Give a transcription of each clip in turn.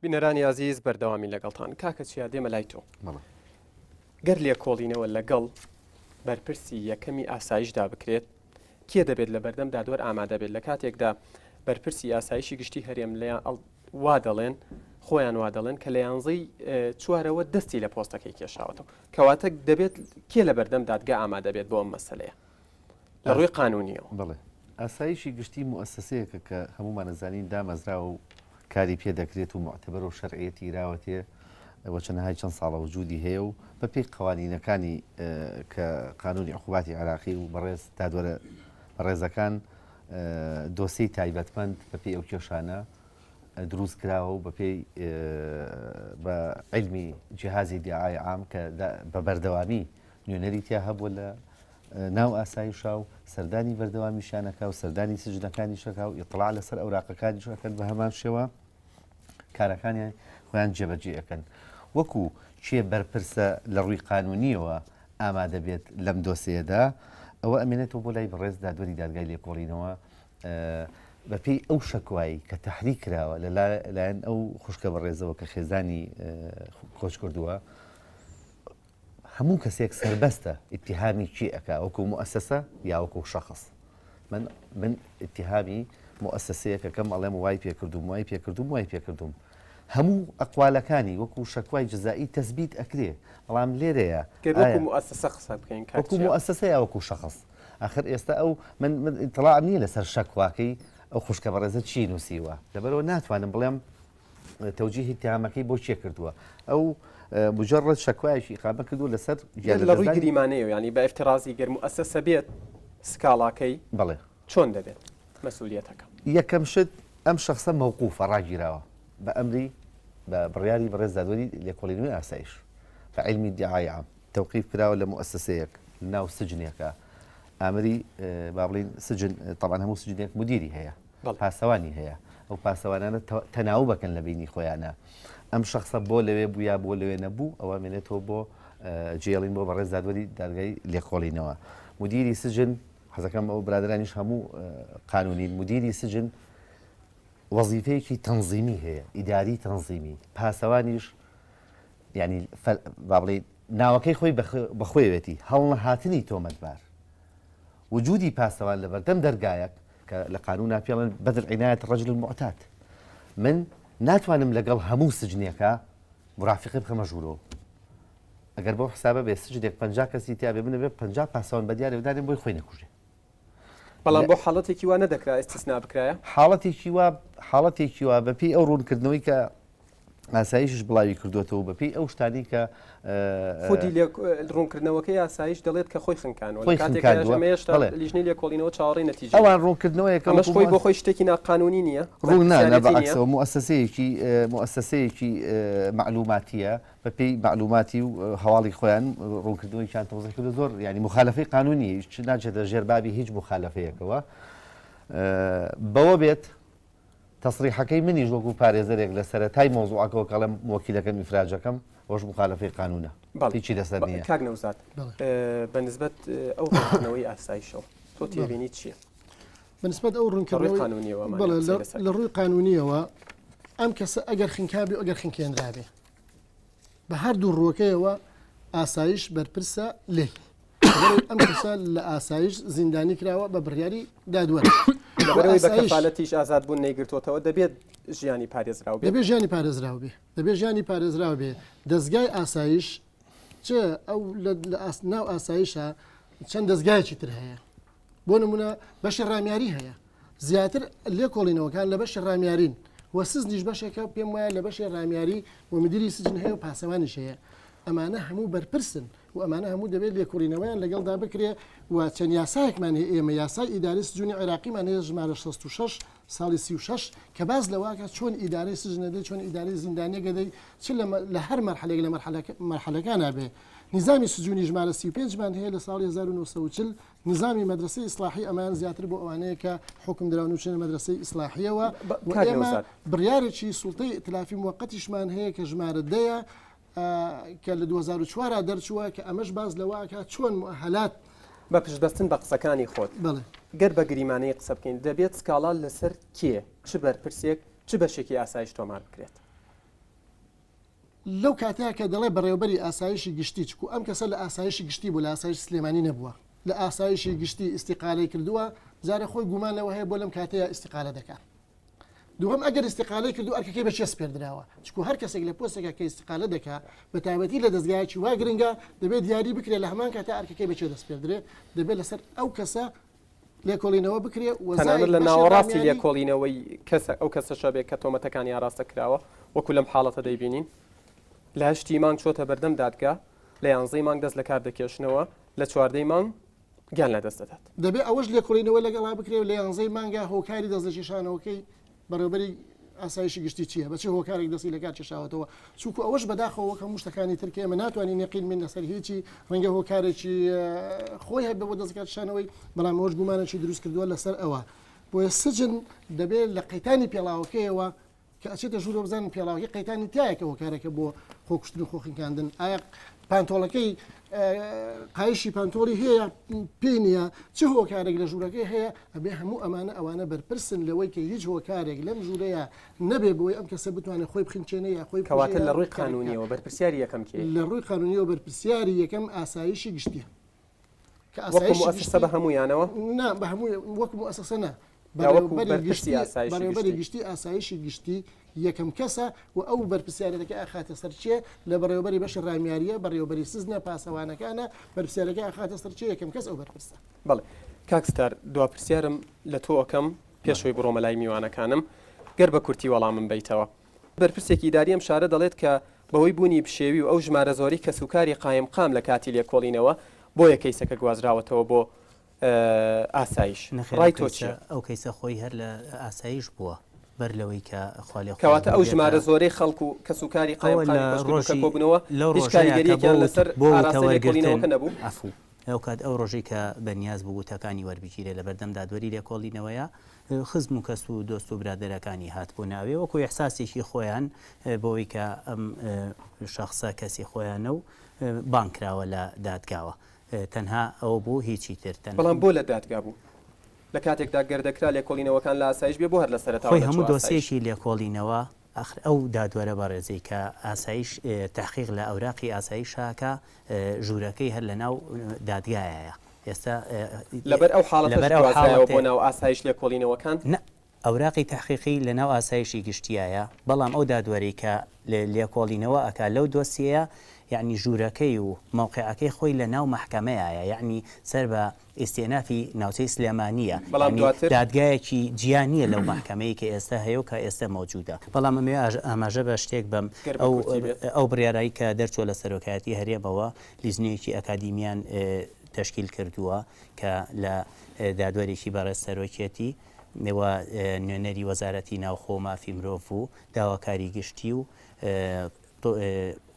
بینەرانی عزیز بەردەوامی لەگەڵتان کاکە چیا دێمە لای تۆ گەر لێ کۆڵینەوە لەگەڵ بەرپرسی یەکەمی ئاسایشدا بکرێت کێ دەبێت لە بەردەم دادوەر ئامادە بێت لە کاتێکدا بەرپرسی ئاسایشی گشتی هەرێم لە وا دەڵێن خۆیان وا دەڵێن کە لە یانزەی چوارەوە دەستی لە پۆستەکەی کێشاوەتەوە کەواتە دەبێت کێ لە بەردەم دادگا ئامادە بێت بۆ ئەم مەسەلەیە لە ڕووی قانونیەوە. بڵێ ئاسایشی گشتی موسسەیەکە کە هەمومان نەزانین دامەزرا و کاری پێ دەکرێت و معتبەر و شەرعیەتی راوەتێ وەچەنەهای چەند ساڵە وجودی هەیە و بەپێی قوانینەکانی کە قانونی عقوباتی عراقی و بەڕێز دادوەرە بەڕێزەکان دۆسەی تایبەتمەند بەپێی ئەو کێشانە دروست کراوە و بەپێی بە علمی جیهازی دیعای عام کە بە بەردەوامی نوێنەری تیا هەبووە لە ناو ئاسایشا و سەردانی بەردەوامیشانەکە و سەردانی سجنەکانی شەکە و ئیطلاع لەسەر ئەوراقەکانی شەکەن بە هەمان شێوە کارەکانی خۆیان جێبەجێەکەن وەکو چێ بەرپرسە لە ڕووی قانونیەوە ئامادە بێت لەم دۆسەیەدا ئەوە ئەمێنێتەوە بۆ لای بەڕێز دادوەری دادگای لێکۆڵینەوە بەپێی ئەو شەکوایی کە تەحریک کراوە لەلایەن ئەو خوشکە بەڕێزەوە کە خێزانی کۆچ کردووە هەموو کەسێک سربەستە ئیتیهامی چی ئەکا وەکو موسسە یا وەکو شەخص من ئیتیهامی موسسەیەکە کەم ئەڵێم وای پێکردوم وای پێکردوم وای پێکردوم هەموو ئەقوالەکانی وەکو شەکوای جزایی تەثبیت ئەکرێ بەڵام لێرەیە وەکو موسسە یا وەکو شەخص آخر ئێستا ئەو من ئیطلاع نییە لەسەر شەکواکەی ئەو خوشکە بەڕێزە چی نووسیوە لەبەرەوە ناتوانم بڵێم تەوجیهی اتهامەکەی بۆ چێ کردووە ئەو مجرد شەکوایشی ئیقامە کردو لەسەر لە ڕووی گریمانەیە ینی بە ئفترازی گەر موسسە بێت سکاڵاکەی بڵێ چۆن دەبێت مەسئولیەتەکە یەکەم شت ئەم شخصە موقوفە ڕاگیراوە بە ئەمری بە بڕیاری بەڕێز دادوەری لێکۆڵینەوەی ئاسایش بە علمی دیعای عام تەوقیف کراوە لە موسسەیەک ناو سجنێکە ئامری با بڵین سجن طبعا هەموو سجنێک مدیری هەیە پاسەوانی هەیە ئەو پاسەوانانە تەناو بکەن لە بینی خۆیانە ئەم شخصە بۆ لەوێ بوو یا بۆ لەوێ نەبوو ئەوە مێنێتەوە بۆ جێڵین بۆ بەڕێز دادوەری دادگای لێکۆڵینەوە مدیری سجن حەزەکەم ئەو برادرانیش هەموو قانونین مدیری سجن وەزیفەیەکی تەنزیمی هەیە ئیداری تەنزیمی پاسەوانیش ینی با بڵین ناوەکەی خۆی بەخۆیەوێتی هەڵنەهاتنی تۆمەتبار وجودی پاسەوان لە بەردەم دەرگایەک کە لە قانونا پێڵێن بەدل عنایەت ڕەجل المعتاد من ناتوانم لەگەڵ هەموو سجنێکە مرافقی بخەمە ژوورەوە ئەگەر بەو حسابە بێ سجنێک 50 کەسی تیا بێ بنەبێ 50 پاسەوان بە دیارە بدانێن بۆی خۆی نەکوژێ بەڵام بۆ حاڵەتێکی وا نەدەکرا ئێستسنا بکرایە حاڵەتێکی وا بەپێی ئەو ڕوونکردنەوەی کە ئاسایشش بڵاوی کردوێتەوە بەپێی ئەو شتانی کە خودی ڕوونکردنەوەکەی ئاسایش دەڵێت کە خۆی خنکانەوە لیژنەی لێکۆڵینەوە چاوەڕێی نەتیجە ئەوان ڕوونکردنەوەیەکە ئەمەش خۆی بۆ خۆی شتێکی ناقانونی نییە ڕوونانە بەعکسەوە موسسەیەکی معلوماتیە بەپێی معلوماتی و هەواڵی خۆیان ڕوونکردنەوەیان تەوزیح کردو زۆر ینی مخالفەی قانونی ناچێتە ژێربابی هیچ مخالفەیەکەوە بەوە بێت تەسریحەکەی منیش وەکو پارێزەرێک لە سەرەتای مۆزوعەکەەوە کەڵم وەکیلەکەم ئیفراجەکەم ئەوش مخالفەی قانونە هیچی لەسەر نییە کاک نەوزاد بەنسبەت ئەو ڕوونکردنەوەی ئاسایشەوە تۆ تێبینی چییە بەنسبەت ئەو ڕوونکردنەوەی لە ڕووی قانونیەوە ئەم کەسە ئەگەر خنکابی ئەگەر خنکێنرابێ بە هەردوو ڕووەکەیەوە ئاسایش بەرپرسە لێ ئەم کەسە لە ئاسایش زیندانی کراوە بە بڕیاری دادوەر بەرەوەی بە کەفالەتیش ئازاد بوون نەیگرتوتەوە دەبێت ژیانی پارێزراو بێت دەبێت ژیانی پارێزراو بێ دەبێت ژیانی پارێزراو بێ دەستگای ئاسایش چ ئەو ناو ئاسایشە چەند دەستگایەکی تر هەیە بۆ نمونە بەشی ڕامیاری هەیە زیاتر لێکۆڵینەوەکان لە بەشی ڕامیارین وە سزنیش بەشێکە پێم وایە لە بەشی ڕامیاری و مدیری سجن هەیە و پاسەوانیش هەیە ئەمانە هەموو بەرپرسن و ئەمانە هەموو دەبێت لێکۆڵینەوەیان لەگەڵدا بکرێ و چەند یاسایەکمان هەیە ئێمە یاسای ئیداری سجوونی عێراقیمان هەیە ژمارە 66 ساڵی 36 کە باز لەواکە چۆن ئیدارەی سجنەدەی چۆن ئیدارەی زیندانیە گەدەی چ لە هەر مەرحەلێک لە مەرحەلەکانە بێ نظامی سجوونی ژمارە 35مان هەیە لە ساڵی 1940 نظامی مەدرسەی ئیسلاحی ئەمان زیاتر بۆ ئەوانەیە کە حکم دراون و چنە مەدرسەی ئیسلاحیەوە و ئێمە بڕیارێکی سوڵتەی ئیتلافی موقەتیشمان هەیە کە ژمارە دەیە کە لە 2004 دەرچووە کە ئەمەش باز لەواکە چۆن مؤهلات بە پشتبەستن بە قسەکانی خۆت گەر بە گریمانەی قسە بکەین دەبێت سکاڵا لەسەر کێ چ بەرپرسێک چ بەشێکی ئاسایش تۆمار بکرێت لەو کاتەیە کە دەڵێ بەڕێوەبەری ئاسایشی گشتی چکو ئەم کەسە لە ئاسایشی گشتی بوو لە ئاسایش سلێمانی نەبووە لە ئاسایشی گشتی ئیستیقالەی کردووە جارە خۆی گومانەوە هەیە بۆ لەم کاتەیە ئیستیقالە دەکات دووەم ئەگەر ئیستیقالەی کردو ئەرکەکەی بە چێ سپێردراوە چکو هەر کەسێک لە پۆستێکە کە ئیستیقالە دەکات بە تایبەتی لە دەستگایکی وا گرنگە دەبێت دیاری بکرێت لە هەمان کاتە ئەرکەکەی بە چێ دەسپێردرێت دەبێت لەسەر ئەو کەسە لێکۆڵینەوە بکرێت تەنانەت لە ناوەڕاستی لێکۆڵینەوەی کەسە ئەو کەسەشە بێت کە تۆمەتەکانی ئاراستە کراوە وەکو لەم حاڵەتە دەیبینین لە هەشتی مانگ چۆتە بەردەم دادگا لە 11 مانگ دەست لە کار دەکێشنەوە لە 14 مانگ گیان لە دەست دەدات دەبێت ئەوەش لێکۆڵینەوە لەگەڵا بکرێت لە 11 مانگە هۆکاری دەستنیشانەوەکەی بەڕێوەبەری ئاسایشی گشتی چییە بەچی هۆکارێک دەستی لە کار چێشاوەتەوە چونکو ئەوەش بەداخەوە کە شتەکانی ترکێ ئەمە ناتوانین یەقین من لەسەر هیچی ڕەنگە هۆکارێکی خۆی هەبێت بۆ دەستکاتشانەوەی بەڵام ئەوەش گومانێکی دروست کردووە لەسەر ئەوە بۆیە سجن دەبێت لە قەیتانی پێڵاوەکەیەوە کە ئەچێتە ژوورە بزانن پێڵاوەکەی قەیتانی تایەکە هۆکارێکە بۆ خۆکوشتن و خۆخینکاندن ئایا پانتۆڵەکەی قایشی پانتۆڵی هەیە پێی نییە چه هۆکارێک لە ژوورەکەی هەیە ئەبێ هەموو ئەوانە بەرپرسن لەوەی کە هیچ هۆکارێک لەم ژوورەیە نەبێ بۆی ئەم کەسە بتوانێت خۆی بخینچێنەیە خۆی کەواتە لە ڕووی قانونیەوە بەرپرسیاری یەکەم کێ لە ڕووی قانونیەوە بەرپرسیاری یەکەم ئاسایشی گشتیە کە ئاسایشی بە هەمویانەوە نا بە هەموو وەکو مؤسسە نا بەڕێوەبەری گشتی ئاسایشی گشتی یەکەم کەسە و ئەو بەرپرسیارەکە ئاخاتە سەرچێ لە بەڕێوەبەری بەش ڕامیاریە بەڕێوەبەری سزنە پاسەوانەکانە بەرپرسیارەکە ئاخاتە سەرچێ یەکەم کەس ئەو بەرپرسە بەڵێ کاکستار دواپرسیارم لە تۆ ئەەکەم پێشەوەی بڕۆمە لای میوانەکانم گەر بە کورتی وەڵامم بیتەوە بەرپرسێکی ئیداری ئەم شارە دەڵێت کە بەوەی بوونی پشێوی و ئەو ژمارە زۆری کە سوکاری قایم قام لە کاتی لێکۆڵینەوە بۆ یە کەیسەکە گوازراوەتەوە بۆ ئاسایش ڕای تۆ چیە ئەو کەیسە خۆی هەر لە ئاسایش بووە بەر لەوەی کە خاڵی کەواتە ئەو ژمارە زۆرەی خەڵکو کە سوکاری قایمبوونەوە هیچ کاریگەریەکیان لەسەر ئاراستەکە نەبوو ئەفو ئەو کات ئەو ڕۆژی کە بەنیاز بوو وتەکانی وەربگیرێ لە بەردەم دادوەری لێکۆڵینەوەیە خزم و کەس و دۆست و برادەرەکانی هاتبوو ناوێ وەکو ئێحساسێکی خۆیان بۆەوەی کە ئەم شەخصە کەسی خۆیانە و بانکراوە لە دادگاوە تەنها ئەو بوو هیچی تر بەڵام بۆ لە دادگا بوو لە کاتێکدا گەردەکرا لێکۆڵینەوەکان لە ئاسایش بێ بۆ هەر لە سەرەتاوە خۆی هەموو دۆسیەکی لێکۆڵینەوە ئەو دادوەرە بەڕێزەی کە ئاسایش تحقیق لە ئەوراقی ئاسایشاکە ژوورەکەی هەر لە ناو دادگایە ئێستا لەبەر ئەو حاڵەتەوە بۆ ناو ئاسایش لێکۆڵینەوەکان ئەوراقی تحقیقی لە ناو ئاسایشی گشتیایە بەڵام ئەو دادوەری کە لێکۆڵینەوە ئەکا لەو دۆسیەیە یعنی ژوورەکەی و مووقعەکەی خۆی لە ناو محکەمەیە یعنی سەر بە ئێستێنافی ناوچەی سلێمانیە دادگایەکی جیانیە لەو محکەمەیە کە ئێستا هەیە و کە ئێستا مەوجودە بەڵام ئاماژە بە شتێک بەم ئەو بڕیارایی کە دەرچۆ لە سەرۆکایەتی هەرێمەوە لیزنەیەکی ئەکادیمیان تشکیل کردووە کە لە دادوەرێکی بەڕێز سەرۆکێتی نێوە نوێنەری وەزارەتی ناوخۆ مافی مرۆڤ و داواکاری گشتی و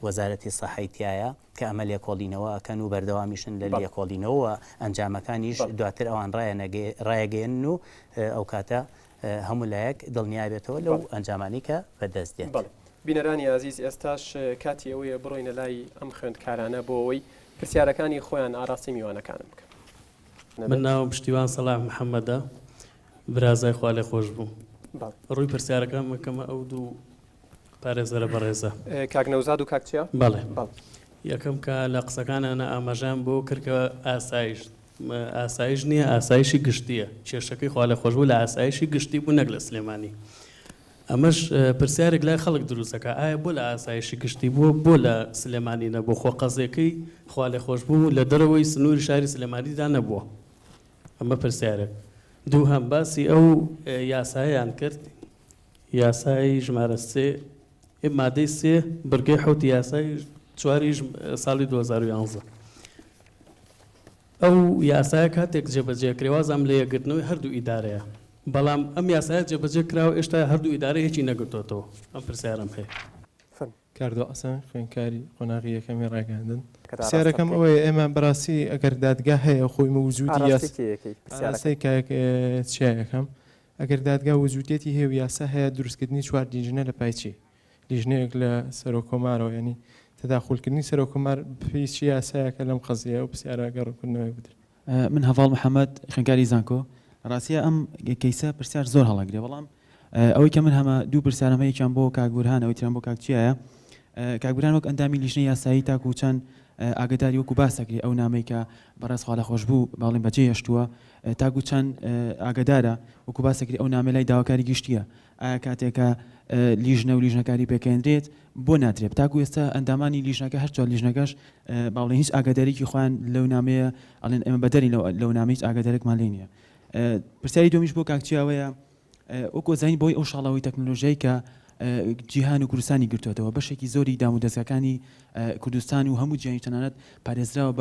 وەزارەتی سەحەیتایە کە ئەمە لێکۆڵینەوە ئەکەن و بەردەوامیشن لە لێکۆڵینەوە ئەنجامەکانیش دواتر ئەوان ڕایەگەێن و ئەو کاتە هەموو لایەک دڵنیابێتەوە لەو ئەنجامانی کە بەدەست دێت. بینەرانی عزیز ئێستاش کاتی ئەوەیە بڕۆینە لای ئەم خوێندکارانە بۆ ئەوەی پرسیارەکانی خۆیان ئاراستی میوانەکانم بکەن. من ناوم پشتیوان سەلاح محەممەدە برازای خوا لێ خۆش بوو ڕووی پرسیارەکان مەکەمە ئەو دوو پارێزەرە بەڕێزە کاک نەوزاد و کاکچیا بەڵێ یەکەم کە لە قسەکانانە ئاماژان بۆ کردکە ئاسایش نییە ئاسایشی گشتیە کێشەکەی خوا لە خۆش بوو لە ئاسایشی گشتی بوو نەک لە سلێمانی ئەمەش پرسیارێک لای خەڵک دروستەکە ئایا بۆ لە ئاسایشی گشتی بووە بۆ لە سلێمانی نەبوو خۆ قەزێکەی خوا لە خۆش بوو لە دەرەوەی سنووری شاری سلێمانیدا نەبووە ئەمە پرسیارێک دوو هەم باسی ئەو یاساییان کرد یاسای ژمارە سێ مادەی سێ بڕگەی حوتی یاسای چواری ساڵی 2011 ئەو یاسایە کاتێک جێبەجێکرێوازام لە یەکگرتنەوەی هەردوو ئیدارەیە بەڵام ئەم یاسایە جێبەجێ کراوە ئێشتا هەردوو ئیدارە هیچی نەگرتوتەوە ئەم پرسیارم هەیە کاردۆ ئەسان خوێنکاری قۆناغی یەکەمی ڕاگەاندن پرسیارەکەم ئەوەیە ئێمە بەڕاستی ئەگەر دادگا هەیە خۆی موجودی یاسای چیەکەم ئەگەر دادگا وجودێتی هەیە و یاسا هەیە دروستکردنی چوار دیژنە لە پایچی لیژنەیەک لە سەرۆکۆمارەوە ینی تەداخولکردنی سەرۆکۆمار پێویستی یاسایەکە لەم قەزیە و پرسیارە گەڕکردنەوەی بدر. من هەڤاڵ محەممەد خوێنکاری زانکۆ ڕاستیە ئەم کەیسە پرسیار زۆر هەڵەگرێ بەڵام ئەوەی کە من هەمە دوو پرسیارەمەیەکیان بۆ کاک بورهان ئەوەی تران بۆ کاکچیایە کاکبران وەک ئەندامی لیژنەی یاسایی تاکو چەند ئاگداری وەکو باسەکری ئەو نامەی کە بەڕێزخوا لە خۆش بوو باڵێن بەجێ هێشتووە تاکو چەند ئاگدارە وەکو باسەکری ئەو نامە لای داواکاری گشتیە ئایا کاتێکە لیژنە و لیژنەکاری پێکەندرێت بۆ ناترێت تاکو ئێستا ئەندامانی لیژنەکە هەر چوار لیژنەکەش باڵێن هیچ ئاگدارێکی خۆیان لەو نامەیە ئەڵێن ئێمە بەدەری لەو نامە هیچ ئاگدارێکمان لێ نییە. پرسیاری دومیش بۆ کاکچیاوەیە وەکو زانین بۆی ئەو شاڵاوی تەکنۆلۆژیای کە جیهان و کوردستانی گرتوێتەوە بەشێکی زۆری دام و دەستگاکانی کوردستان و هەموو جیهانی تەنانەت پارێزراوە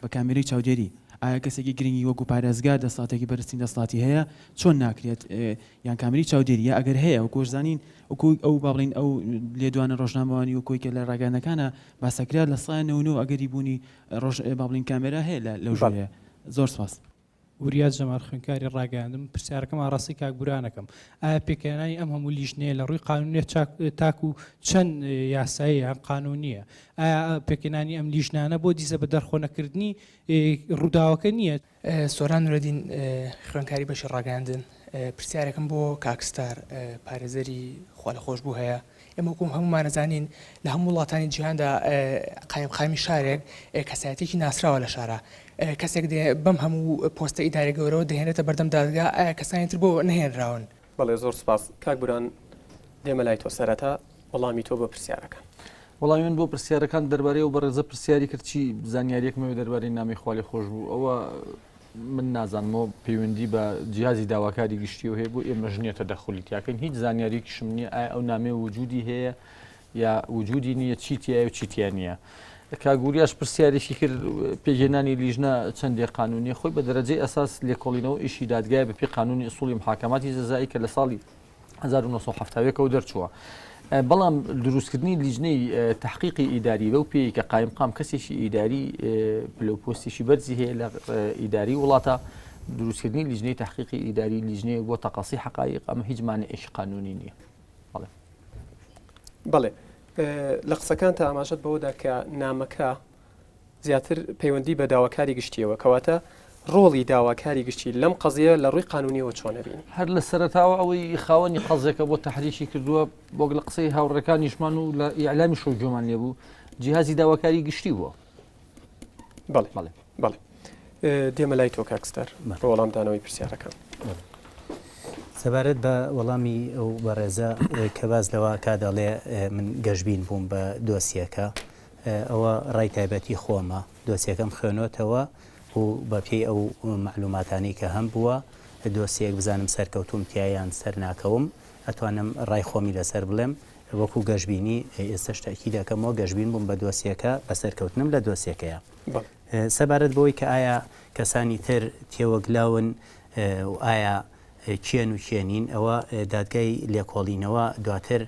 بە کامێرەی چاودێری ئایا کەسێکی گرنگی وەکو پارێزگار دەسڵاتێکی بەرزترین دەسڵاتی هەیە چۆن ناکرێت یان کامێری چاودێریە ئەگەر هەیە و کۆژزانین وەکو ئەو باڵین ئەو لێدوانە ڕۆژنامەوانی وەکۆی کە لە ڕاگەنەکانە باسەکرا لە سایە 99 ئەگەری بوونی باڵین کامێرا هەیە لەو ژێرەیە. زۆر سپاس. وریاد جەمال خوێنکاری ڕاگەاندم پرسیارەکەم ڕاستی کاکبورانەکەم ئایا پێکێنانی ئەم هەموو لیژنەیە لە ڕووی قانونیە تاکو چەند یاسایی یان قانونیە ئایا پێکێنانی ئەم لیژنانە بۆ دیزە بە دەرخۆنەکردنی ڕووداوەکە نییە؟ سۆران نورەدین خوێنکاری بەشی ڕاگەاندن پرسیارەکەم بۆ کاکستار پارێزەری خوا لە خۆش بوو هەیە ئێمە وەکوم هەمومانەزانین لە هەموو وڵاتانی جیهاندا قایمقامی شارێک کەسایەتێکی ناسراوە لە شارە کەسێک بەم هەموو پۆستە ئیداری گەورەوە دەهێنێتە بەردەم دادگا ئایا کەسانی تر بۆ نەهێنراون؟ بەڵێ زۆر سپاس کاکبوران دێمە لای تۆ سەرەتا وەڵامی تۆ بۆ پرسیارەکان. وەڵامی من بۆ پرسیارەکان دەربارەی و بەڕێزە پرسیاری کرد چی زانیاریەکمەوە دەربارەی نامی خوا لێ خۆش بوو ئەوە من نازانمەوە پەیوەندی بە جیهازی داواکاری گشتیەوە هەیە بۆ ئێمە ژنیێتە دەخولیتیاکەین هیچ زانیاریەکیشم نییە ئایا ئەو نامێ وجودی هەیە یا وجودی نییە چیتیایە و چیتیان نییە. کاگوریاش پرسیارێکی کرد پێگەێنانی لیژنە چەندێک قانونی خۆی بە دەرەجەی ئەساس لێکۆڵینەوە ئیشی دادگایە بەپێی قانونی ئوسوڵی محاکەماتی جەزایی کە لە ساڵی 1970 دەرچووە. بەڵام دروستکردنی لیژنەی تحقیقی ئیداری بەو پێی کە قایمقام کەسێکی ئیداری پلەپۆستێکی بەرزی هەیە لە ئیداری وڵاتە دروستکردنی لیژنەی تحقیقی ئیداری لیژنەیە بۆ تەقاسی حقایق ئەمە هیچ مانعێکی قانونی نییە. بەڵێ لە قسەکان تا ئاماژەت بەوەدا کە نامەکە زیاتر پەیوەندی بە داواکاری گشتیەوە کەواتە ڕۆڵی داواکاری گشتی لەم قەزیە لە ڕووی قانونیەوە چۆنە بینی؟ هەر لە سەرەتاوە ئەوەی خاوەنی قەزێکە بۆ تەحریشی کردووە بۆ لە قسەی هاوڕەکانیشمان و لە ئیعلامی شۆگۆمان لێبوو جیهازی داواکاری گشتی بووە. بەڵێ دێمە لای تۆ کاکستەر بۆ وەڵامدانەوەی پرسیارەکان. سەبارەت بە وەڵامی ئەو بەڕێزە کە باز لەوە کا دەڵێ من گەشتبین بووم بە دۆسیەکە ئەوە ڕای تایبەتی خۆمە دۆسیەکەم خوێنۆتەوە و بە پێی ئەو معلوماتانی کە هەم بووە دۆسیەک بزانم سەرکەوتوم تایان سەر ناکەوم ئەتوانم ڕای خۆمی لەسەر بڵێم وەکو گەشتبینی ئێستا شتێکی دەکەمەوە گەشتبین بووم بە دۆسیەکە بە سەرکەوتنم لە دۆسیەکەیە. سەبارەت بەوەی کە ئایا کەسانی تر تێوەگلاون و ئایا کێن و کێنین ئەوە دادگای لێکۆڵینەوە دواتر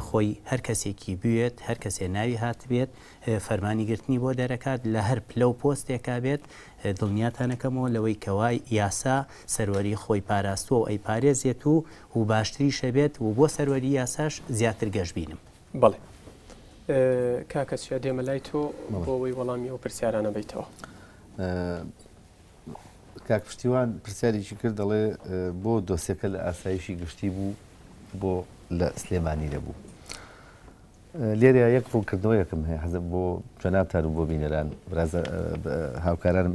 خۆی هەر کەسێکی بوێت هەر کەسێ ناوی هات بێت فەرمانی گرتنی بۆ دەرەکات لە هەر پلە و پۆستێکا بێت دڵنیاتانەکەمەوە لەوەی کەوای یاسا سەروەری خۆی پاراستووە و ئەی پارێزێت و باشتری شەبێت و بۆ سەروەری یاساش زیاتر گەشت بینم. بەڵێ کاکەچیا دێمە لای تۆ بۆەوەی وەڵامی ئەو پرسیارانە بیتەوە. کاک پشتیوان پرسیارێکی کرد دەڵێ بۆ دۆسیەکە لە ئاسایشی گشتی بوو بۆ لە سلێمانی دەبوو. لێرە یەک ڕوونکردنەوە یەکم هەیە حەزم بۆ جەنابتان و بۆ بینەران هاوکارانم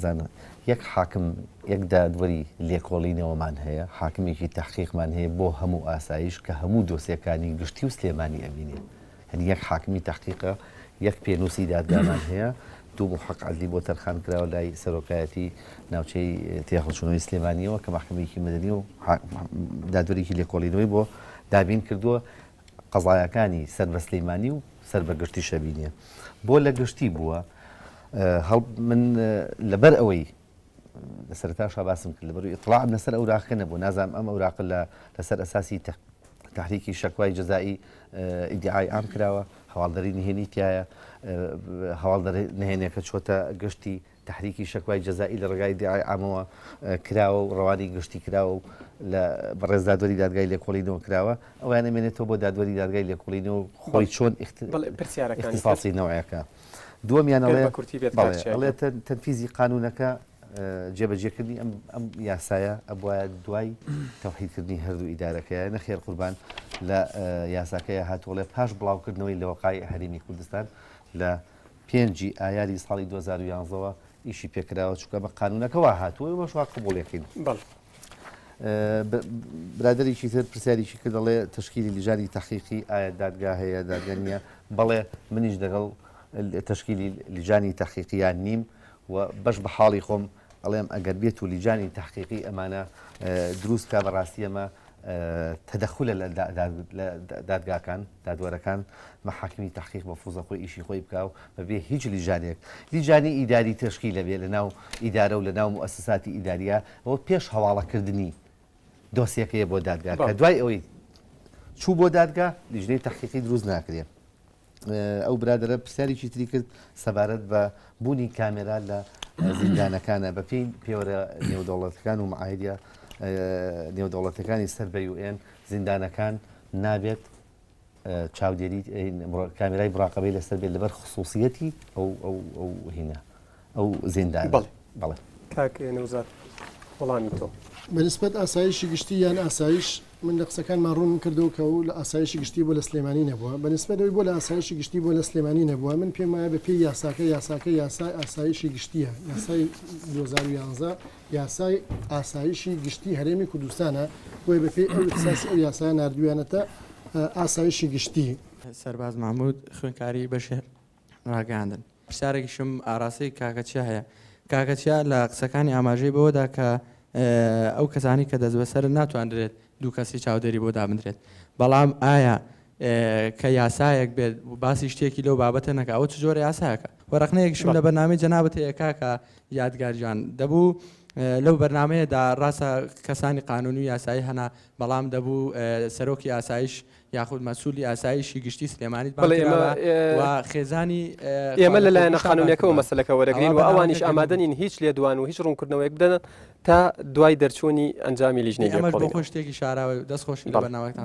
زانە یەک حاکم یەک دادوەری لێکۆڵینەوەمان هەیە حاکمێکی تەحقیقمان هەیە بۆ هەموو ئاسایش کە هەموو دۆسیەکانی گشتی و سلێمانی ئەبینێ هەنی یەک حاکمی تەحقیقە یەک پێنووسی دادگامان هەیە دوو محق عەدلی بۆ تەرخان کراوە لای سەرۆکایەتی ناوچەی تێخەڵچوونەوەی سلێمانیەوە کە مەحکەمەیەکی مەدەنی و دادوەرێکی لێکۆڵینەوەی بۆ دابین کردووە قەزایەکانی سەر بە سلەیمانی و سەر بە گشتی شەبینیە بۆ لە گشتی بووە من لەبەر ئەوەی لە سەرتاشا باسم کرد لەبەر ئیطلاعم لەسەر ئەوراقە نەبوو نازانم ئەم ئەوراقە لەسەر ئەساسی تحریکی شەکوای جەزایی ئیدعای ئام کراوە هەواڵدەری نهێنی تایە هەواڵدەری نهێنێکە چۆتە گشتی تحریکی شەکوای جەزایی لە ڕێگای ئیدعای ئامەوە کراوە و ڕەوانی گشتی کراوە و لە بەڕێز دادوەری دادگای لێکۆڵینەوە کراوە ئەویان ئەمێنێتەوە بۆ دادوەری دادگای لێکۆڵینەوە خۆی چۆن اختصاصی نەوعەکە دووەمیان ئەڵێ تەنفیزی قانونەکە جێبەجێکردنی ئەم یاسایە ئەبواە دوای تەوحیدکردنی هەردوو ئیدارەکەیە نەخێر قوربان لە یاساکەیە هاتوڵێ پاش بڵاوکردنەوەی لە وەقای هەرێمی کوردستان لە 5 ئایاری ساڵی 2011ەوە ئیشی پێکراوە چووکە بە قانونەکەەوە هاتووە بەشوا قبولەکەین. برادێکی تر پرسیاریی کرد دەڵێ تشکیلی لیژانی تەحقیقی ئایا دادگا هەیە دادگا نییە بەڵێ منیش دەگەڵ تشکیلی لیژانی تەحقیقیان نیم و بەش بە حاڵی خۆم ئەڵێم ئەگەر بێت و لیژانی تەحقیقی ئەمانە دروست کا بەڕاستی ئەمە تەدەخولە لە دادگاکان دادوەرەکان محاکمی تەحقیق بە فوزە خۆی ئیشی خۆی بکاو بەبێ هیچ لیژانێک لیژانی ئیداری تشکیل لەبێ لە ناو ئیدارە و لە ناو مؤسساتی ئیداریە ئەوە پێش هەواڵەکردنی دۆسیەکەیە بۆ دادگا کە دوای ئەوەی چوو بۆ دادگا لیژنەی تەحقیقی دروست ناکرێت. ئەو برادرە پرسیارێکی تری کرد سەبارەت بە بوونی کامێرا لە زیندانەکانە بە پێی پێوەرە نێودەوڵەتەکان و معاهدە نێودەوڵەتەکانی سەر بە UN زیندانەکان نابێت چاودێری کامێرای براقەبەی لەسەر بێت لەبەر خصوصیەتی ئەو هینە ئەو زیندان. بەڵێ کاک نەوزار وەڵامی تۆ بەنسبەت ئاسایشی گشتی یان ئاسایش من لە قسەکانمان ڕوون کردو کە و لە ئاسایشی گشتی بۆ لە سلێمانی نەبووە بەنسبەتەوەی بۆ لە ئاسایشی گشتی بۆ لە سلێمانی نەبووە من پێم وایە بە پێی یاساکە یاسای ئاسایشی گشتیە یاسای 2011 یاسای ئاسایشی گشتی هەرێمی کوردستانە بۆی بە پێی ئەو اختصاصی ئەو یاسای نردویانەتە ئاسایشی گشتی. سەرباز محمود خوێنکاری بەشێ ڕاگەاندن پرسیارێکیشم ئاراسی کاکەچیا هەیە کاکەچیا لە قسەکانی ئاماژەی بەوەدا کە ئەو کەسانی کە دەست بەسەر ناتوانرێت دوو کەسی چاودێری بۆ دابدرێت بەڵام ئایا کە یاسایەک بێت باسی شتێکی لەو بابەتە نەکە ئەو چ جۆرە یاسایەکە وەرەقنەیەکیشم لە بەرنامەی جەنابەت هەیە کە یادگارجان دەبوو لەو بەرنمەیەدا ڕاستە کەسانی قانونی یاسایی هەنا بەڵام دەبوو سەرۆکی ئاسایش یاخود مەسوولی ئاسایشی گشتی سلێمانی و خێزانی ئێمە لەلایەنە قانونیەکەەوە مەسلەکە وەرەگرین و ئەوانیش ئامادەنین هیچ لێدوان و هیچ ڕوونکردنەوەیەک بدەن تا دوای دەرچوونی ئەنجامی لیژنەی بۆ شتێکی شاراوە دەستخۆشی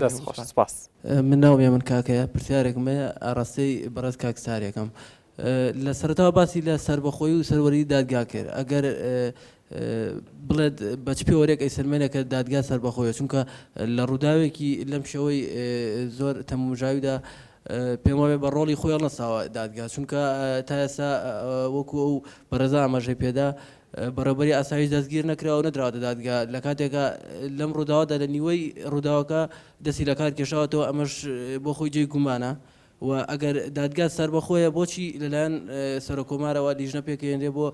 دەستخۆش سپاس. من ناومێ من کاکەیە پرسیارێکمە ئاڕاستەی بەڕێز کاکسارێکم لە سەرەتاوە باسی لە سەربەخۆی و سەروەری دادگا کرد ئەگەر بڵێت بەچ پێوەرێک ئەیسەرمێنەکە دادگا سەربەخۆیە چونکە لە ڕووداوێکی لەم شەوەی زۆر تەموژاویدا پێم وایە بە ڕۆڵی خۆی نەساوە دادگا چونکە تا ئێستا وەکو ئەو بەڕێزا ئاماژەی پێدا بەڕێبەری ئاسایش دەستگیر نەکراوە نەدراوەتە دادگا لە کاتێکە لەم ڕووداوادا لە نیوەی ڕووداوەکە دەستی لە کار کێشاوەتەوە ئەمەش بۆ خۆی جێی گومانە و ئەگەر دادگا سەربەخۆیە بۆچی لەلایەن سەرۆکۆمارەوە لیژنە پێکەێنرێ بۆ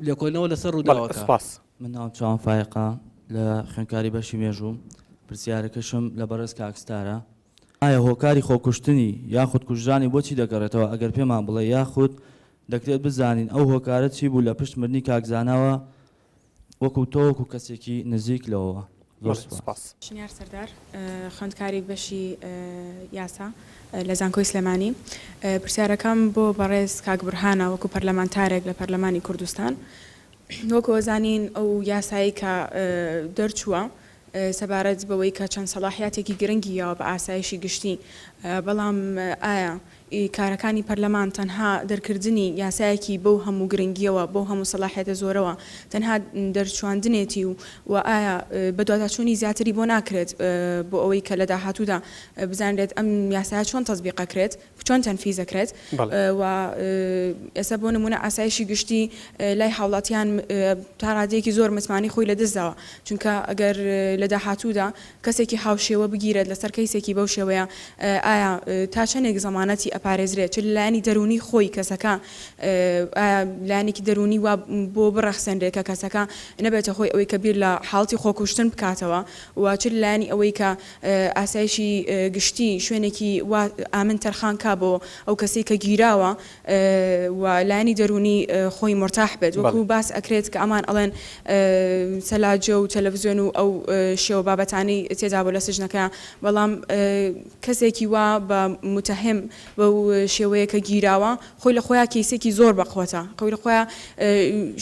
لێکۆڵینەوە لەسەر ڕووداوەکە. من ناوم چاوان فایقا لە خوێنکاری بەشی مێژووم پرسیارەکەشم لە بەڕێز کاکستارە ئایا هۆکاری خۆکوشتنی یاخود کوژرانی بۆچی دەگەڕێتەوە ئەگەر پێمان بڵێ یاخود دەکرێت بزانین ئەو هۆکارە چی بوو لە پشت مردنی کاکزانەوە وەکو تۆ وەکو کەسێکی نزیک لەوە. شنیار سەردار خوێندکاری بەشی یاسا لە زانکۆی سلێمانی پرسیارەکەم بۆ بەڕێز کاک بورهانە وەکو پەرلەمانتارێک لە پەرلەمانی کوردستان وەکو ئەزانین ئەو یاسایی کە دەرچووە سەبارەت بەوەی کە چەند سەلاحیاتێکی گرنگیەوە بە ئاسایشی گشتی بەڵام ئایا کارەکانی پەرلەمان تەنها دەرکردنی یاسایەکی بەو هەموو گرنگیەوە بۆ هەموو سەلاحیەتە زۆرەوە تەنها دەرچواندنێتی و ئایا بە دواتاچوونی زیاتری بۆ ناکرێت بۆ ئەوەی کە لە داهاتوودا بزانرێت ئەم یاسایە چۆن تەزبیقەکرێت چۆن تەنفیزەکرێت و ئێستا بۆ نمونە ئاسایشی گشتی لای هاوڵاتیان تا ڕادەیەکی زۆر متمانی خۆی لە دەستداوە چونکە ئەگەر لە داهاتوودا کەسێکی هاوشێوە بگیرێت لەسەر کەیسێکی بەو شێوەیە ئایا تا چەندێک زەمانەتی ئەپارێزرێت چ لایانی دەرونی خۆی کەسەکە لایەنێکی دەرونی وا بۆ بڕەخسەندرێت کە کەسەکە نەبێتە خۆی ئەوەی کە بیر لە حاڵتی خۆکوشتن بکاتەوە و چ لایانی ئەوەی کە ئاسایشی گشتی شوێنێکی وا ئامن تەرخان کا بۆ ئەو کەسەی کە گیراوە و لایانی دەرونی خۆی مرتاح بێت وەکو باس ئەکرێت کە ئەمان ئەڵێن سەلاجە و تەلەڤیزیۆن و ئەو شێوە بابەتانی تێدا بۆ لە سژنەکە بەڵام کەسێکی وا بە متەهم بەو شێوەیەکە گیراوە خۆی لە خۆیان کەیسێکی زۆر بەخۆتە خۆی لە خۆیان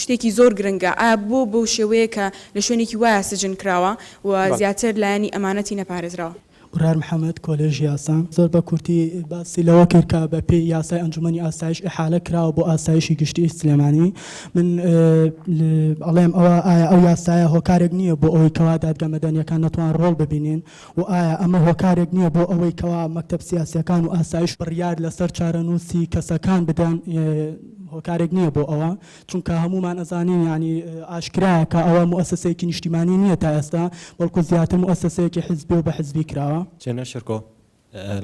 شتێکی زۆر گرنگە ئایا بۆ شێوەیە کە لە شوێنێکی وایە سجن کراوە و زیاتر لایەنی ئەمانەتی نەپارێزراوە. برار محەممەد کۆلێژ یاسام زۆر بە کورتی باسی لەوە کرد کە بە پێی یاسای ئەنجومەنی ئاسایش ئحالە کراوە بۆ ئاسایشی گشتی سلێمانی من ئەڵێم ئەوە ئایا ئەو یاسایە هۆکارێک نییە بۆ ئەوەی کەوا دادگا مەدەنیەکان نەتوان ڕۆڵ ببینین و ئایا ئەمە هۆکارێک نییە بۆ ئەوەی کەوا مەکتەب سیاسیەکان و ئاسایش بڕیار لەسەر چارەنووسی کەسەکان بدەن هۆکارێک نییە بۆ ئەوە چونکە هەمومان ئەزانین ینی ئاشکرایە کە ئەوە موسسەیەکی نیشتیمانی نییە تا ئێستا بەڵکو زیاتر موسسەیەکی حزبی و بە حزبی کراوە جێنە شرکۆ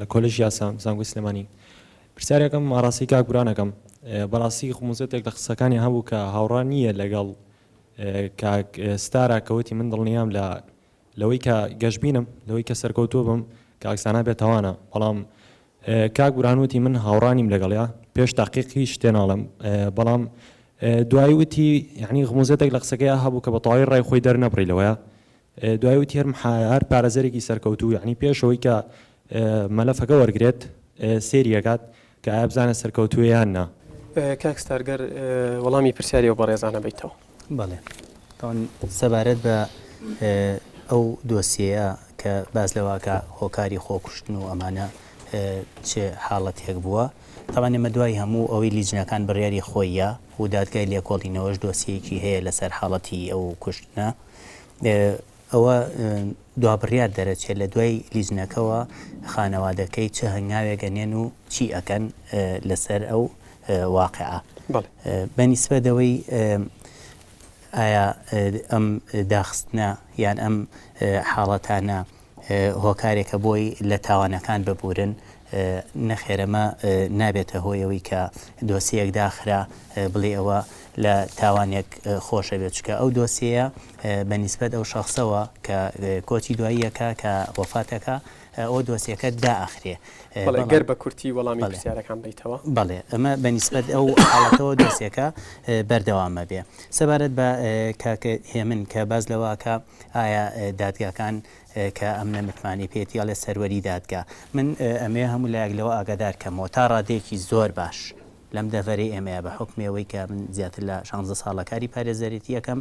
لە کۆلێژ یاسام زانکۆی سلێمانی پرسیارێکم ئاڕاستی کاک بورانەکەم بەڕاستی خموزەتێک لە قسەکانی هەبوو کە هاوڕان نییە لەگەڵ کاک ستارە کەوتی من دڵنیام لەوەی کە گەشتبینم لەوەی کە سەرکەوتووە بم کاکسانە بێتەوانە بەڵام کاک بورانوتی من هاوڕانیم لەگەڵیا پێش تاقیقی شتێناڵم بەڵام دوای وتی یعنی خموزەتێک لە قسەکەی هەبوو کە بە تەواوی ڕای خۆی دەرنەبڕی لەوەیە دوای وتی هەر پارێزەرێکی سەرکەوتوو یعنی پێشەوەی کە مەلەفەکە وەرگێت سێریەکات کە ئایا بزانە سەرکەوتووە یان نا کاکستارگەر وەڵامی پرسیاریەوە بە ڕێزانە بیتەوە بەڵێ سەبارەت بە ئەو دۆسیەیە کە باز لەواکە هۆکاری خۆکوشتن و ئەمانە چه حاڵەتێک بووە تاوان ئێمە دوای هەموو ئەوەی لیجنەکان بڕیاری خۆیە و دادگای لێکۆڵینەوەش دۆسیەکی هەیە لەسەر حاڵەتی ئەو کوشتنە ئەوە دوابڕیار دەرەچێت لە دوای لیژنەکەەوە خانەوادەکەی چه هەنگاوێگەنێن و چی ئەکەن لەسەر ئەو واقعە بەنیسبەتەوەی ئایا ئەم داخستنە یان ئەم حاڵەتانە هۆکارێکە بۆی لە تاوانەکان ببورن نەخێرەمە نابێتە هۆیەوەی کە دۆسیەک داخرا بڵێ ئەوە لە تاوانێک خۆشە بێت چکە ئەو دۆسیەیە بەنیسبەت ئەو شخصەوە کە کۆچی دواییەکە کە وەفاتەکە ئەو دۆسیەکە داخرێ گەر بە کورتی وەڵامی پرسیارەکان بیتەوە بەڵێ ئەمە بەنیسبەت ئەو حاڵەتەوە دۆسیەکە بەردەوامە بێ سەبارەت بە کاکە هێمن کە باز لەواکە ئایا دادگاکان کە ئەم نەمتمانی پێێتی لە سەروەری دادگا من ئەمێ هەموو لایەک لەوە ئاگادار کەمەوە تا ڕادێکی زۆر باش لەم دەڤەرەی ئێمەیە بە حکمەوەی کە من زیاتر لە 16 ساڵەکاری پارێزەرێتی یەکەم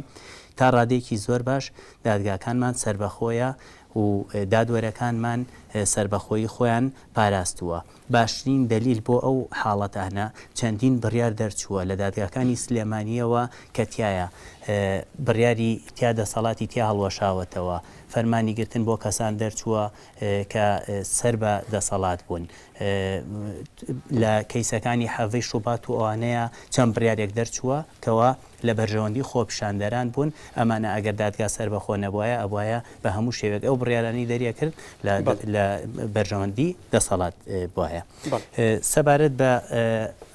تا ڕادێکی زۆر باش دادگاکانمان سربەخۆیە و دادوەرەکانمان سربەخۆی خۆیان پاراستووە باشترین دلیل بۆ ئەو حاڵەتانە چەندین بڕیار دەرچووە لە دادگاکانی سلێمانیەوە کە تایە بڕیاری تیا دەسەڵاتی تیا هەڵوەشاوەتەوە فەرمانی گرتن بۆ کەسان دەرچووە کە سەر بە دەسەڵات بوون لە کەیسەکانی حەڤەی شوبات و ئەوانەیە چەند بڕیارێک دەرچووە کەەوە لە بەرژەوەندی خۆپشاندەران بوون ئەمانە ئەگەر دادگا سەربەخۆ نەبووایە ئەوایە بە هەموو شێوێک ئەو بڕیارانی دەریە کرد لە بەرژەوەندی دەسەڵات بواە سەبارەت بە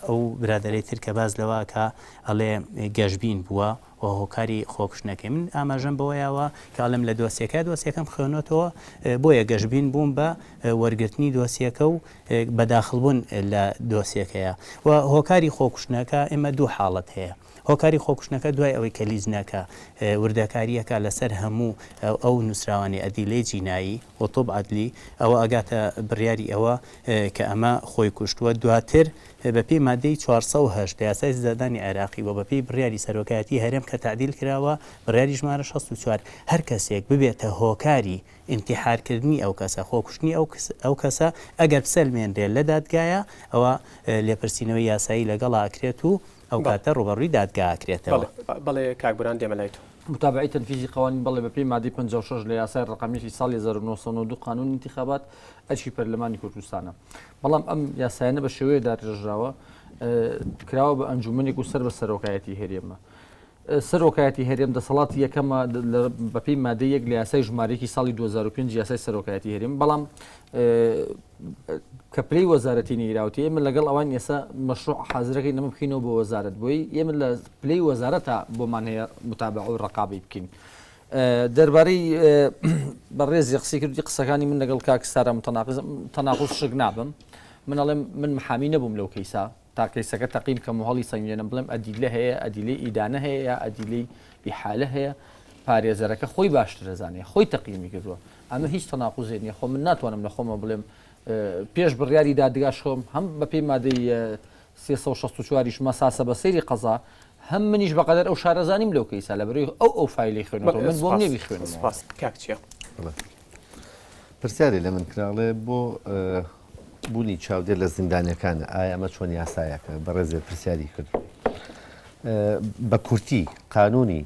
ئەو برادەرەی تر کە باز لەواکە ئەڵێ گەشتبین بووە و هۆکاری خۆکشتنەکەی من ئاماژەم بەوەیەوە کاڵم لە دۆسیەکەم خوێنەوە بۆیە گەشتبین بووم بە وەرگرتنی دۆسیەکە و بەداخڵبوون لە دۆسیەکەیە و هۆکاری خۆکشتنەکە ئێمە دوو حاڵەت هەیە هۆکاری خۆکشتنەکە دوای ئەوەی کە لیزنەکە وردەکاریەکە لەسەر هەموو ئەو نووسراوانی ئەدیلەی جینایی و تۆب عەدلی ئەوە ئەگاتە بڕیاری ئەوە کە ئەمە خۆی کوشتووە دواتر بە پێی مادەی 408 یاسای زادانی عێراقی و بە پێی بڕیاری سەرۆکایەتی هەرێم کە تعدیل کراوە بڕیاری ژمارە 64 هەر کەسێک ببێتە هۆکاری ئینتیحارکردنی ئەو کەسە خۆکوشتنی ئەو کەسە ئەگەر بسەلمێنرێت لە دادگایە ئەوە لێپرسینەوەی یاسایی لەگەڵ ئاکرێت و ئەو کاتە ڕوبەڕووی دادگاکرێتەوە بەڵێ کاکبران دێمەلایەوە متابعی تەنفیزی قوانین بەڵێ بەپێی مادەی 56 لە یاسای ڕقەمیشی ساڵی 1992 قانون انتخابات ئەچی پەرلەمانی کوردستانە بەڵام ئەم یاسایانە بە شێوەیەدا درێژراوە کراوە بە ئەنجومەنێک و سەر بە سەرۆکایەتی هەرێمە سەرۆکایەتی هەرێم دەسەڵاتی یەکەمە بەپێی مادەیەک لە یاسای ژمارەیەکی ساڵی 2005 یاسای سەرۆکایەتی هەرێم بەڵام کە پلەی وەزارەتی نێراوتی ئێمە لەگەڵ ئەوان ئێستا مەشروع حازرەکەی نەمە بخینەوە بۆ وەزارەت بۆی ئێمە لە پلەی وەزارەتە بۆمان هەیە متابع و ڕقابی بکەین دەربارەی بەڕێزی قسەی کردی قسەکانی من لەگەڵ کاکستارە تەناقض شک نابم من ئەڵێم من محامی نەبووم لەو کەیسا تا کەیسەکە تەقیم کەم و هەڵی سەنگێنم بڵێم ئەدیلە هەیە ئەدیلەی ئیدانە هەیە یا ئەدیلەی ئیحالە هەیە پارێزەرەکە خۆی باشتر دەزانێ خۆی تەقیمی کردووە ئەمە هیچ تەناقوزێ نییە خۆ من ناتوانم لە خۆمە بڵێم پێش بڕیاری دادگاش خۆم هەم بەپێی مادەی 364 مەساسە بە سەیری قەزا هەم منیش بەقەدەر ئەو شارەزانیم لەو کەیسا لە بەروی ئەو فایلی خوێنەوە من بۆم نێبی خوێنم پرسیارێ لە من کراڵێ بۆ بوونی چاودێر لە زیندانەکانە ئایا ئەمە چۆن یاسایەکە بەڕێزێ پرسیاری کرد بە کورتی قانونی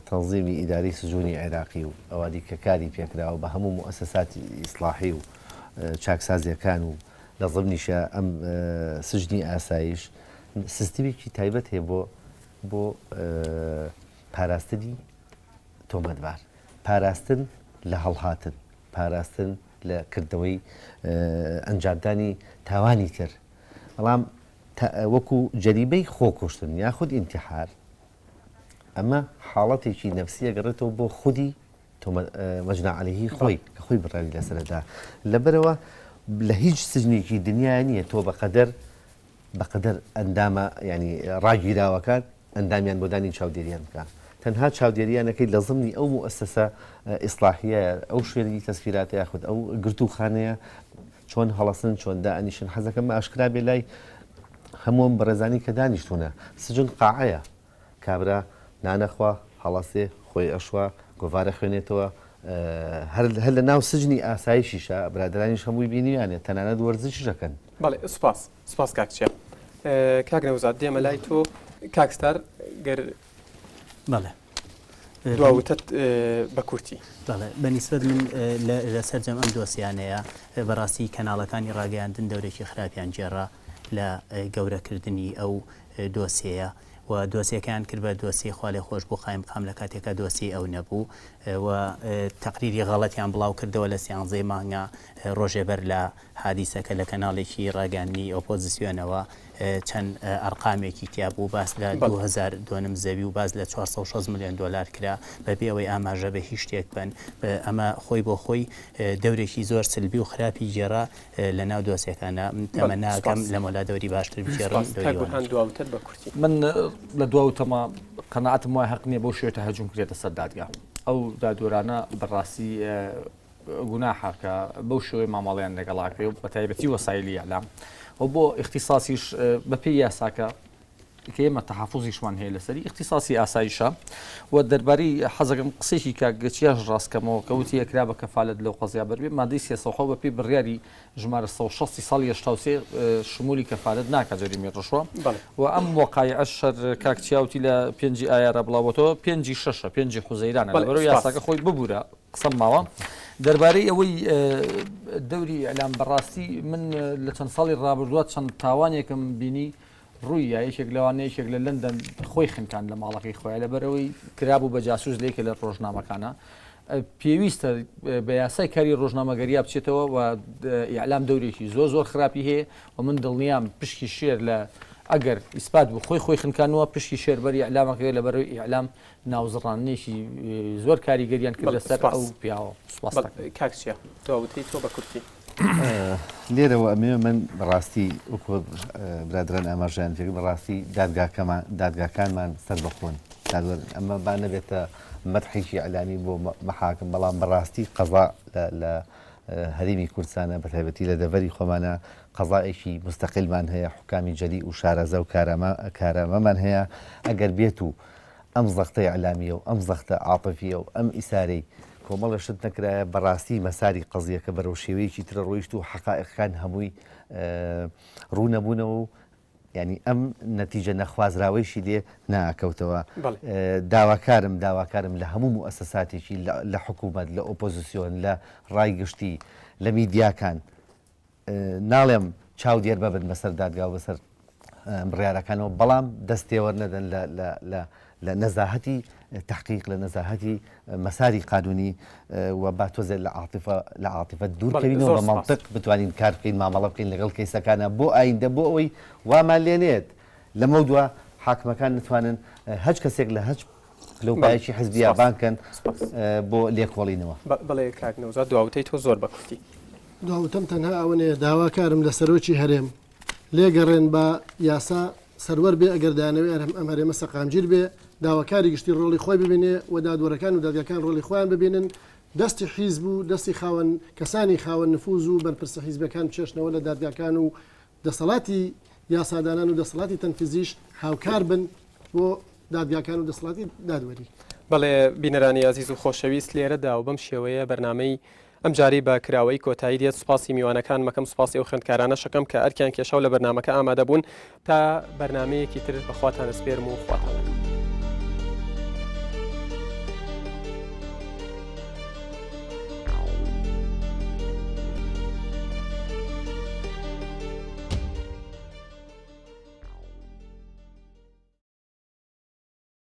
تەنظیمی ئیداری سجوونی عێراقی و ئەوادی کە کاری پێکراوە بە هەموو مؤسساتی ئیسلاحی و چاکسازیەکان و لە ضمنیشە ئەم سجنی ئاسایش سیستەمێکی تایبەت هەیە بۆ پاراستنی تۆمەتبار پاراستن لە هەڵهاتن پاراستن لە کردەوەی ئەنجامدانی تاوانی تر بەڵام وەکو جەریبەی خۆکوشتن یاخود ئینتیحار ئەمە حاڵەتێکی نەفسیە گەڕێتەوە بۆ خودی مەجنا عەلەیهی خۆی کە خۆی بڕاوی لەسەردا لەبەرەوە لە هیچ سجنێکی دنیای نییە تۆ بەقەدەر ئەندامە ینی ڕاگیراوەکان ئەندامیان بۆ دانی چاودێریان بکە تەنها چاودێریانەکەی لە ضمنی ئەو مؤسسە ئیسلاحیە ئەو شوێنی تەسفیراتە یاخود ئەو گرتوخانەیە چۆن هەڵەسن چۆن دائنیشن حەزەکەم بە ئاشکرا بێ لای هەمووم بەڕێزانی کە دانیشتونە سجن قاعەیە کابرا نانەخوا هەڵەسێ خۆی ئەشوا گۆڤارە خوێنێتەوە هەر لە ناو سجنی ئاسایشیشە برادرانیش هەمووی بینیوانێت تەنانەت وەرزشەکەن بەڵێ سپاس کاکچە کاک نەوزاد دێمە لای تۆ کاکستار گەر بەڵێ دواوتت بە کورتی بەنیسبەت من لە سەرجەم ئەم دۆسیانەیە بەڕاستی کەناڵەکانی ڕاگەیاندن دەورێکی خراپیان جێڕا لە گەورەکردنی ئەو دۆسیەیە و دۆسیەکان کرد بە دۆسی خاڵی خۆش بۆ قایم قام لە کاتێکە دۆسی ئەو نەبوو و تەقریری غەڵەتیان بڵاو کردەوە لە سیانزەی مانگە ڕۆژێبەر لە حادیسەکە لە کەناڵێکی ڕاگەاندنی ئۆپۆزیسیۆنەوە چەند ئەرقامێکی تیا بوو باس لە 2002 زەوی و باز لە 460 میلیۆن دلار کرا بەبێ ئەوەی ئاماژە بە هیچ شتێک بن ئەمە خۆی بۆ خۆی دەورێکی زۆر سلبی و خراپی جێرا لە ناو دۆسیەکانە تەمە ناکەم لە مۆلا دەوری باشتر بچێڕم من لە دواوتەمە قەنەعەتم وای حەق نییە بۆ شوێتە هەجوم کرێتە سەر دادگا ئەو دادوەرانە بەڕاستی گوناحەکە بەو شێوەی مامەڵیان لەگەڵاکرێ و بە تایبەتی وەسایلی ئەعلام و بۆ اختصاصیش بەپێی یاساکە کە ئێمە تەحافوزیشمان هەیە لەسەری اختصاصی ئاسایشە و دەربارەی حەزەکەم قسێکی کاگەچیاش ڕاستکەمەوە کەوتی یەکرا بە کەفالەت لەو قەزیا بەربێ مادەی 300 بەپێی بڕیاری ژمارە 160 ساڵی 83 شمولی کەفالەت ناکە جەریمەی ڕۆژوە و ئەم وەقایعە شەر کاکچیاوتی لە 5 ئایارە بڵاوەتەوە 5 6 5 حوزەیرانە لەبەرەوەی یاساکە خۆی ببوورە قسەم ماوە دەربارەی ئەوەی دەوری ئەلام بەڕاستی من لە چەند ساڵی ڕابردووە چەند تاوانێکم بینی ڕووی یەکێک لەوانەیەکێک لە لەندەن خۆی خنکان لە ماڵەکەی خۆیان لەبەرەوەی کرابوو بە جاسوس لێکە لە ڕۆژنامەکانە پێویستە بە یاسای کاری ڕۆژنامەگەریە بچێتەوە و ئیعلام دەورێکی زۆر خراپی هەیە و من دڵنیام پشکی شێر لە ئەگەر ئیسپات بوو خۆی خنکانەوە پشکی شێربەری ئیعلامەکەی لەبەرەوەی ئیعلام ناوزڕانێکی زۆر کاریگەریان کرد لەسەر ئەو پیاوە کاکچە تۆوتی تۆ بە کورتی لێرەوە ئەمێ من بەڕاستی وەکو برادران ئاماژیان فێک بەڕاستی دادگاکانمان سەر بەخۆن ئەمە با نەبێتە مەدحێکی ئەعلامی بۆ مەحاکم بەڵام بەڕاستی قەزا لە هەرێمی کوردستانە بە تایبەتی لە دەڤەری خۆمانە قەزایەکی مستەقیلمان هەیە حکامی جەلی و شارەزە و کارەمەمان هەیە ئەگەر بێت و ئەم زەختەی ئەعلامیە و ئەم زەختە عاتفیە و ئەم ئیسارەی کۆمەڵە شت نەکرایە بەڕاستی مەساری قەزیەکە بەرەو شێوەیەکی ترە ڕۆیشت و حقائقەکان هەمووی ڕوونەبوونەوە و ینی ئەم نەتیجە نەخوازراوەیشی لێ ناکەوتەوە داواکارم لە هەموو مؤسساتێکی لە حکوومەت لە ئۆپۆزیسیۆن لە ڕایگشتی لە میدیاکان ناڵێم چاودێر ببن بەسەر دادگا و بەسەر بڕیارەکانەوە بەڵام دەستێوە نەدەن لە نەزاهەتی تحقیق لە نەزاهەتی مەساری قانونی و با تۆزێ لە عاتفە دوورکەوینەوە بە مەنطق بتوانین کار بکەین مامەڵە بکەین لەگەڵ کەیسەکانە بۆ ئایندە بۆ ئەوەی وامان لێنێت لەمە دووە حاکمەکان نتوانن هەچ کەسێک لە هەچ لەوپایەکی حزبیە بانکەن بۆ لێکۆڵینەوە بەڵێ کاک نەوزاد دواوتەی تۆ زۆر بە کورتی داوتەم تەنها ئەوەنێ داواکارم لە سەرۆکی هەرێم لێگەڕێن بە یاسا سەروەر بێ ئەگەر دانەوێ ئەم هەرێمە سەقامگیر بێ داواکاری گشتی ڕۆڵی خۆی ببینێ و دادوەرەکان و دادگاکان ڕۆڵی خۆیان ببینن دەستی حیزب و دەستی خاوەن کەسانی خاوەن نفوز و بەرپرسە حیزبەکان بچێشنەوە لە دادگاکان و دەسەڵاتی یاسادانان و دەسەڵاتی تەنفیزیش هاوکار بن بۆ دادگاکان و دەسەڵاتی دادوەری بەڵێ بینەرانی عزیز و خۆشەویست لێرەدا و بەم شێوەیە بەرنامەی ئەم جاری بە کراوەی کۆتایی دێت سوپاسی میوانەکان مەکەم سوپاسی ئەو خوێندکارانە شەکەم کە ئەرکیان کێشەو لە بەرنمەکە ئامادە بوون تا بەرنمەیەکی تر بەخواتان سپێرم و خواتانەکە